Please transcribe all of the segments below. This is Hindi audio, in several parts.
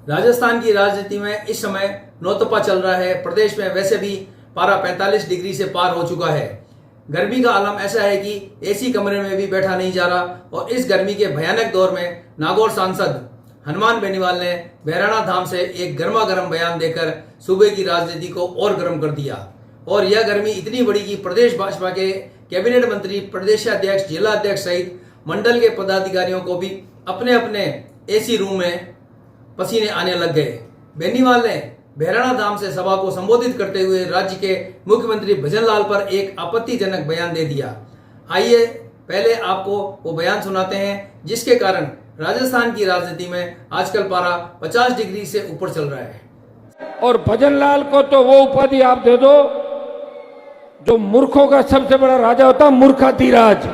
राजस्थान की राजनीति में इस समय नौतपा चल रहा है। प्रदेश में वैसे भी पारा 45 डिग्री से पार हो चुका है। गर्मी का आलम ऐसा है कि एसी कमरे में भी बैठा नहीं जा रहा और इस गर्मी के भयानक दौर में नागौर सांसद हनुमान बेनीवाल ने बहराणा धाम से एक गर्मा गर्म बयान देकर सूबे की राजनीति को और गर्म कर दिया। और यह गर्मी इतनी बड़ी कि प्रदेश भाजपा के कैबिनेट मंत्री, प्रदेशाध्यक्ष, जिला अध्यक्ष सहित मंडल के पदाधिकारियों को भी अपने अपने एसी रूम में पसीने आने लग गए। बेनीवाल ने बहराणा धाम से सभा को संबोधित करते हुए राज्य के मुख्यमंत्री भजनलाल पर एक आपत्तिजनक बयान दे दिया। आइए पहले आपको वो बयान सुनाते हैं जिसके कारण राजस्थान की राजनीति में आजकल पारा 50 डिग्री से ऊपर चल रहा है। और भजनलाल को तो वो उपाधि आप दे दो जो मूर्खों का सबसे बड़ा राजा होता, मूर्खाधिराज।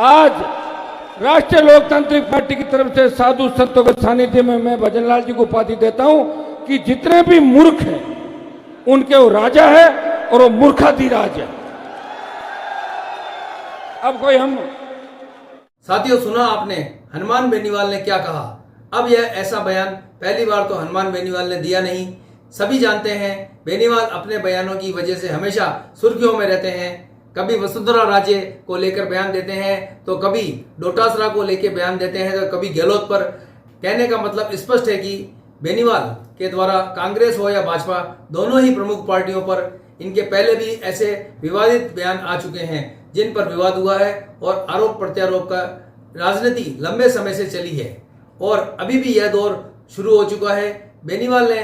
आज राष्ट्रीय लोकतांत्रिक पार्टी की तरफ से साधु संतों के सानिध्य में मैं भजनलाल जी को उपाधि देता हूं कि जितने भी मूर्ख हैं उनके वो राजा है और वो मूर्खाधिराज है। अब कोई हम साथियों, सुना आपने हनुमान बेनीवाल ने क्या कहा। अब यह ऐसा बयान पहली बार तो हनुमान बेनीवाल ने दिया नहीं। सभी जानते हैं बेनीवाल अपने बयानों की वजह से हमेशा सुर्खियों में रहते हैं। कभी वसुंधरा राजे को लेकर बयान देते हैं तो कभी डोटासरा को लेकर बयान देते हैं तो कभी गहलोत पर। कहने का मतलब स्पष्ट है कि बेनीवाल के द्वारा कांग्रेस हो या भाजपा, दोनों ही प्रमुख पार्टियों पर इनके पहले भी ऐसे विवादित बयान आ चुके हैं जिन पर विवाद हुआ है और आरोप प्रत्यारोप का राजनीति लंबे समय से चली है और अभी भी यह दौर शुरू हो चुका है। बेनीवाल ने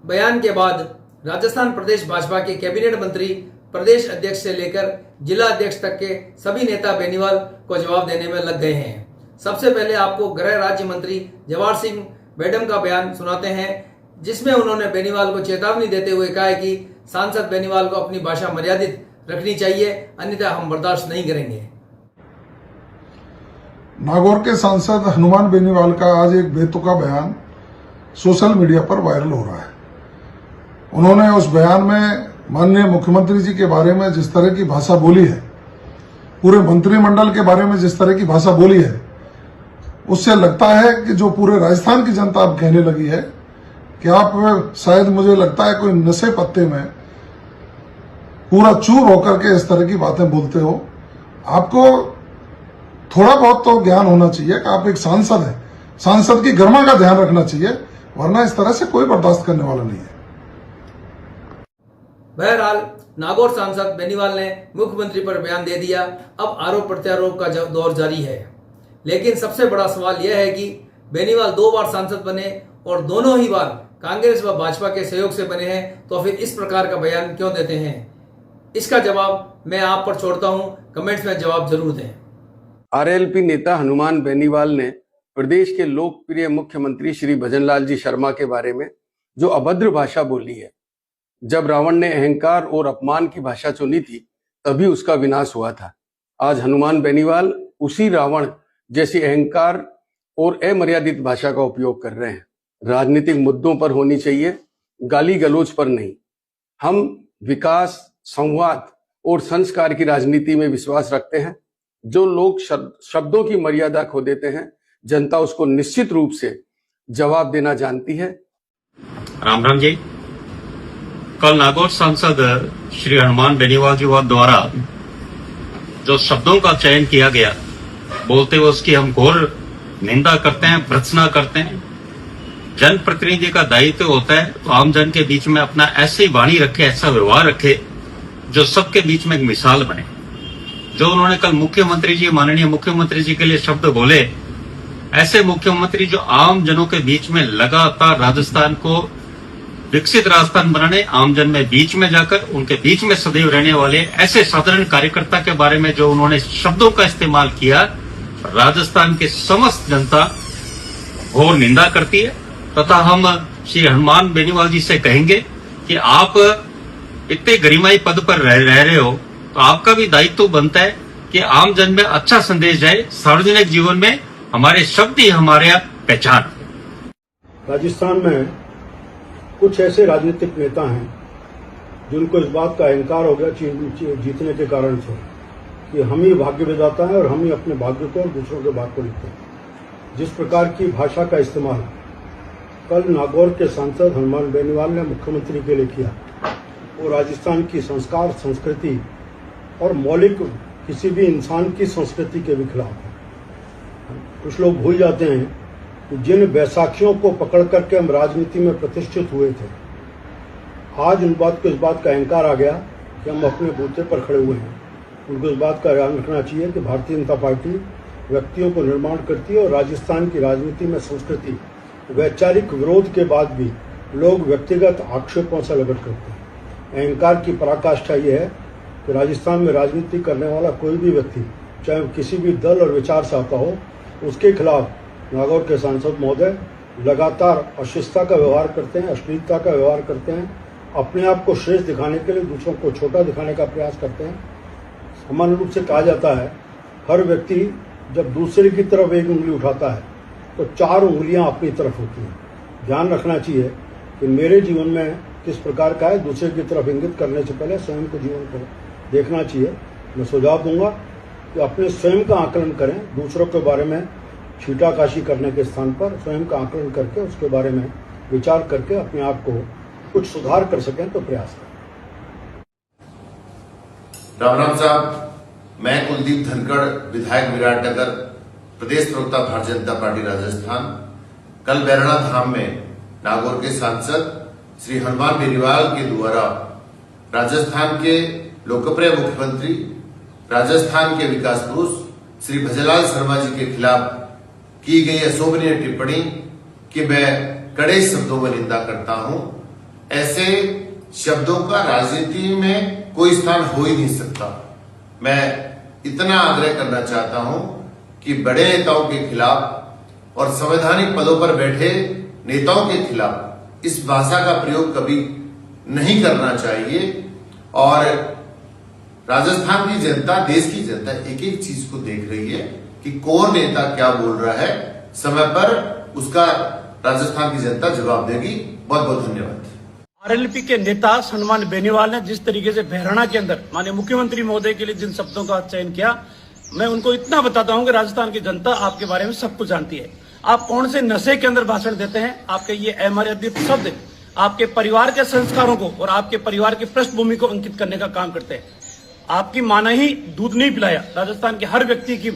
बयान के बाद राजस्थान प्रदेश भाजपा के कैबिनेट मंत्री, प्रदेश अध्यक्ष से लेकर जिला अध्यक्ष तक के सभी नेता बेनीवाल को जवाब देने में लग गए हैं। सबसे पहले आपको गृह राज्य मंत्री जवाहर सिंह मैडम का बयान सुनाते हैं जिसमें उन्होंने बेनीवाल को चेतावनी देते हुए कहा है कि सांसद बेनीवाल को अपनी भाषा मर्यादित रखनी चाहिए, अन्यथा हम बर्दाश्त नहीं करेंगे। नागौर के सांसद हनुमान बेनीवाल का आज एक बेतुका बयान सोशल मीडिया पर वायरल हो रहा है। उन्होंने उस बयान में माननीय मुख्यमंत्री जी के बारे में जिस तरह की भाषा बोली है, पूरे मंत्रिमंडल के बारे में जिस तरह की भाषा बोली है, उससे लगता है कि जो पूरे राजस्थान की जनता अब कहने लगी है कि आप शायद, मुझे लगता है, कोई नशे पत्ते में पूरा चूर होकर के इस तरह की बातें बोलते हो। आपको थोड़ा बहुत तो ज्ञान होना चाहिए कि आप एक सांसद हैं। सांसद की गरिमा का ध्यान रखना चाहिए, वरना इस तरह से कोई बर्दाश्त करने वाला नहीं है। बहरहाल नागौर सांसद बेनीवाल ने मुख्यमंत्री पर बयान दे दिया। अब आरोप प्रत्यारोप का दौर जारी है। लेकिन सबसे बड़ा सवाल यह है कि बेनीवाल 2 बार सांसद बने और दोनों ही बार कांग्रेस व भाजपा के सहयोग से बने हैं, तो फिर इस प्रकार का बयान क्यों देते हैं? इसका जवाब मैं आप पर छोड़ता हूं, कमेंट्स में जवाब जरूर दें। आरएलपी नेता हनुमान बेनीवाल ने प्रदेश के लोकप्रिय मुख्यमंत्री श्री भजनलाल जी शर्मा के बारे में जो अभद्र भाषा बोली है। जब रावण ने अहंकार और अपमान की भाषा चुनी थी तभी उसका विनाश हुआ था। आज हनुमान बेनीवाल उसी रावण जैसी अहंकार और अमर्यादित भाषा का उपयोग कर रहे हैं। राजनीतिक मुद्दों पर होनी चाहिए, गाली गलौज पर नहीं। हम विकास, संवाद और संस्कार की राजनीति में विश्वास रखते हैं। जो लोग शब्दों की मर्यादा खो देते हैं, जनता उसको निश्चित रूप से जवाब देना जानती है। राम राम जी। कल नागौर सांसद श्री हनुमान बेनीवाल जी द्वारा जो शब्दों का चयन किया गया, बोलते हुए उसकी हम घोर निंदा करते हैं, भर्त्सना करते हैं। जनप्रतिनिधि का दायित्व होता है तो आम जन के बीच में अपना ऐसी वाणी रखे, ऐसा व्यवहार रखे जो सबके बीच में एक मिसाल बने। जो उन्होंने कल मुख्यमंत्री जी, माननीय मुख्यमंत्री जी के लिए शब्द बोले, ऐसे मुख्यमंत्री जो आम जनों के बीच में लगातार राजस्थान को विकसित राजस्थान बनाने, आम जन में बीच में जाकर उनके बीच में सदैव रहने वाले ऐसे साधारण कार्यकर्ता के बारे में जो उन्होंने शब्दों का इस्तेमाल किया, राजस्थान की समस्त जनता घोर निंदा करती है। तथा हम श्री हनुमान बेनीवाल जी से कहेंगे कि आप इतने गरिमाई पद पर रह रहे हो तो आपका भी दायित्व बनता है कि आम जन में अच्छा संदेश जाए। सार्वजनिक जीवन में हमारे शब्द ही हमारे पहचान। राजस्थान में कुछ ऐसे राजनीतिक नेता हैं जिनको इस बात का अहंकार हो गया जीतने के कारण से कि हम ही भाग्य विधाता है और हम ही अपने भाग्य को और दूसरों के भाग्य को लिखते हैं। जिस प्रकार की भाषा का इस्तेमाल कल नागौर के सांसद हनुमान बेनीवाल ने मुख्यमंत्री के लिए किया, वो राजस्थान की संस्कार, संस्कृति और मौलिक किसी भी इंसान की संस्कृति के भी खिलाफ है। कुछ लोग भूल जाते हैं कि जिन बैसाखियों को पकड़ करके हम राजनीति में प्रतिष्ठित हुए थे, आज उन बात को इस बात का अहंकार आ गया कि हम अपने बूते पर खड़े हुए हैं। उनको इस बात का ध्यान रखना चाहिए कि भारतीय जनता पार्टी व्यक्तियों को निर्माण करती है और राजस्थान की राजनीति में संस्कृति वैचारिक विरोध के बाद भी लोग व्यक्तिगत आक्षेपों से लगट करते हैं। अहंकार की पराकाष्ठा यह है कि राजस्थान में राजनीति करने वाला कोई भी व्यक्ति, चाहे वो किसी भी दल और विचार से आता हो, उसके खिलाफ नागौर के सांसद महोदय लगातार अशिष्टता का व्यवहार करते हैं, अश्लीलता का व्यवहार करते हैं, अपने आप को श्रेष्ठ दिखाने के लिए दूसरों को छोटा दिखाने का प्रयास करते हैं। सामान्य रूप से कहा जाता है, हर व्यक्ति जब दूसरे की तरफ एक उंगली उठाता है तो 4 उंगलियां अपनी तरफ होती हैं। ध्यान रखना चाहिए कि मेरे जीवन में किस प्रकार का है, दूसरे की तरफ इंगित करने से पहले स्वयं को जीवन को देखना चाहिए। मैं सुझाव दूंगा कि अपने स्वयं का आकलन करें, दूसरों के बारे में छीटाकाशी करने के स्थान पर स्वयं का आकलन करके उसके बारे में विचार करके अपने आप को कुछ सुधार कर सकें तो प्रयास करें। राम राम साहब, मैं कुलदीप धनखड़, विधायक विराटनगर, प्रदेश प्रवक्ता भारतीय जनता पार्टी राजस्थान। कल बैरना धाम में नागौर के सांसद श्री हनुमान बेनीवाल के द्वारा राजस्थान के लोकप्रिय मुख्यमंत्री, राजस्थान के विकास पुरुष श्री भजनलाल शर्मा जी के खिलाफ की गई अशोभनीय टिप्पणी की मैं कड़े शब्दों में निंदा करता हूं। ऐसे शब्दों का राजनीति में कोई स्थान हो ही नहीं सकता। मैं इतना आग्रह करना चाहता हूं कि बड़े नेताओं के खिलाफ और संवैधानिक पदों पर बैठे नेताओं के खिलाफ इस भाषा का प्रयोग कभी नहीं करना चाहिए। और राजस्थान की जनता, देश की जनता एक एक चीज को देख रही है कि कौन नेता क्या बोल रहा है। समय पर उसका राजस्थान की जनता जवाब देगी। बहुत बहुत धन्यवाद। आरएलपी के नेता हनुमान बेनीवाल ने जिस तरीके से बहराना के अंदर माननीय मुख्यमंत्री महोदय के लिए जिन शब्दों का चयन किया, मैं उनको इतना बताता हूं कि राजस्थान की जनता आपके बारे में सब कुछ जानती है। आप कौन से नशे के अंदर भाषण देते हैं, आपके ये अमर्यादित शब्द आपके परिवार के संस्कारों को और आपके परिवार की पृष्ठभूमि को अंकित करने का काम करते हैं। आपकी मां ने ही दूध नहीं पिलाया, राजस्थान के हर व्यक्ति की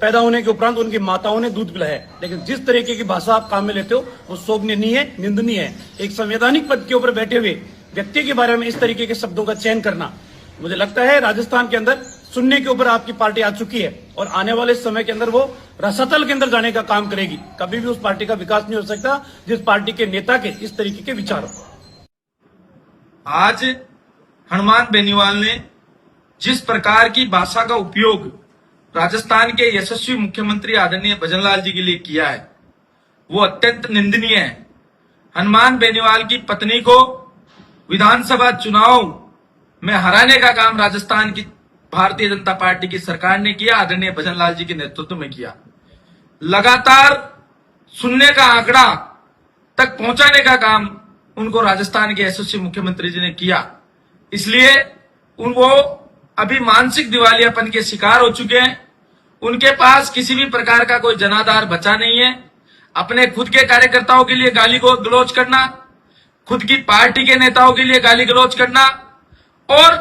पैदा होने के उपरांत उनकी माताओं ने दूध पिलाया, लेकिन जिस तरीके की भाषा आप काम में लेते हो वो शोभनीय है, निंदनीय है। एक संवैधानिक पद के ऊपर बैठे हुए व्यक्ति के बारे में इस तरीके के शब्दों का चयन करना, मुझे लगता है राजस्थान के अंदर सुनने के ऊपर आपकी पार्टी आ चुकी है और आने वाले समय के अंदर वो रसातल के अंदर जाने का काम करेगी। कभी भी उस पार्टी का विकास नहीं हो सकता जिस पार्टी के नेता के इस तरीके के विचार हो। आज हनुमान बेनीवाल ने जिस प्रकार की भाषा का उपयोग राजस्थान के यशस्वी मुख्यमंत्री आदरणीय भजनलाल जी के लिए किया है, वो अत्यंत निंदनीय है। हनुमान बेनीवाल की पत्नी को विधानसभा चुनाव में हराने का काम राजस्थान की भारतीय जनता पार्टी की सरकार ने किया, आदरणीय भजनलाल जी के नेतृत्व में किया। लगातार सुनने का आंकड़ा तक पहुंचाने का काम उनको राजस्थान के यशस्वी मुख्यमंत्री जी ने किया। इसलिए वो अभी मानसिक दिवालियापन के शिकार हो चुके हैं। उनके पास किसी भी प्रकार का कोई जनाधार बचा नहीं है। अपने खुद के कार्यकर्ताओं के लिए गाली गलौज करना, खुद की पार्टी के नेताओं के लिए गाली गलौज करना और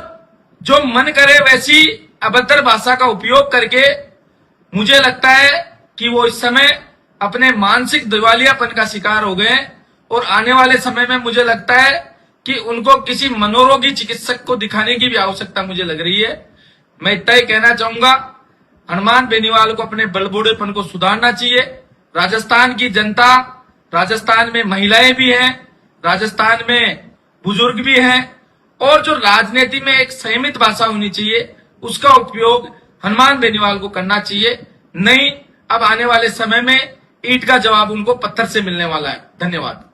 जो मन करे वैसी अभद्र भाषा का उपयोग करके, मुझे लगता है कि वो इस समय अपने मानसिक दिवालियापन का शिकार हो गए और आने वाले समय में मुझे लगता है कि उनको किसी मनोरोगी चिकित्सक को दिखाने की भी आवश्यकता मुझे लग रही है। मैं इतना ही कहना चाहूंगा, हनुमान बेनीवाल को अपने बलबूढ़ेपन को सुधारना चाहिए। राजस्थान की जनता, राजस्थान में महिलाएं भी हैं, राजस्थान में बुजुर्ग भी हैं और जो राजनीति में एक संयमित भाषा होनी चाहिए उसका उपयोग हनुमान बेनीवाल को करना चाहिए। नहीं, अब आने वाले समय में ईंट का जवाब उनको पत्थर से मिलने वाला है। धन्यवाद।